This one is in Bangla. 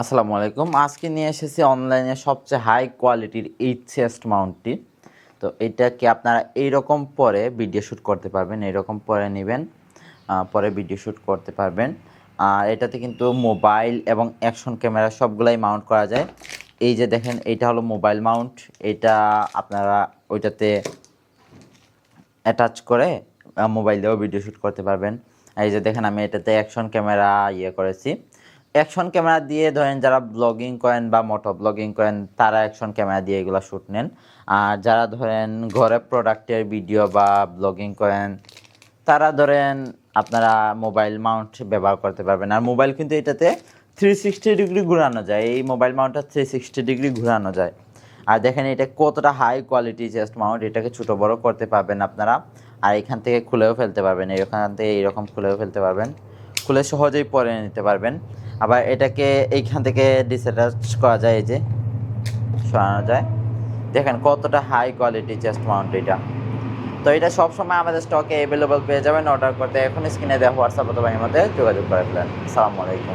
আসসালামু আলাইকুম। আজকে নিয়ে এসেছি অনলাইনে সবচেয়ে হাই কোয়ালিটির এই চেস্ট মাউন্টটি। তো এটাকে আপনারা এইরকম পরে ভিডিও শ্যুট করতে পারবেন, এইরকম পরে নেবেন, পরে ভিডিও শ্যুট করতে পারবেন। আর এটাতে কিন্তু মোবাইল এবং অ্যাকশন ক্যামেরা সবগুলাই মাউন্ট করা যায়। এই যে দেখেন, এইটা হলো মোবাইল মাউন্ট। এটা আপনারা ওইটাতে অ্যাটাচ করে মোবাইল দিয়েও ভিডিও শ্যুট করতে পারবেন। এই যে দেখেন, আমি এটাতে অ্যাকশন ক্যামেরা করেছি। অ্যাকশন ক্যামেরা দিয়ে ধরেন যারা ব্লগিং করেন বা মোটো ব্লগিং করেন তারা অ্যাকশন ক্যামেরা দিয়ে এগুলো শ্যুট নেন। আর যারা ধরেন ঘরে প্রোডাক্টের ভিডিও বা ব্লগিং করেন তারা ধরেন আপনারা মোবাইল মাউন্ট ব্যবহার করতে পারবেন। আর মোবাইল কিন্তু এটাতে 360 ডিগ্রি ঘোরানো যায়। এই মোবাইল মাউন্টটা 360 ডিগ্রি ঘোরানো যায়। আর দেখেন এটা কতটা হাই কোয়ালিটি চেস্ট মাউন্ট, এটাকে ছোটো বড় করতে পারবেন আপনারা। আর এখান থেকে খুলেও ফেলতে পারবেন, এখান থেকে এইরকম খুলেও ফেলতে পারবেন, খুলে সহজেই পরে নিতে পারবেন। আবার এটাকে এইখান থেকে ডিসঅ্যাটাচ করা যায়, এই যে সরানো যায়। দেখেন কতটা হাই কোয়ালিটি চেস্ট মাউন্ট এটা। তো এটা সবসময় আমাদের স্টকে অ্যাভেলেবল পেয়ে যাবেন। অর্ডার করতে এখন স্ক্রিনে দেওয়া হোয়াটসঅ্যাপ অথবা ইমোতে যোগাযোগ করে ফেলেন। আসসালামু আলাইকুম।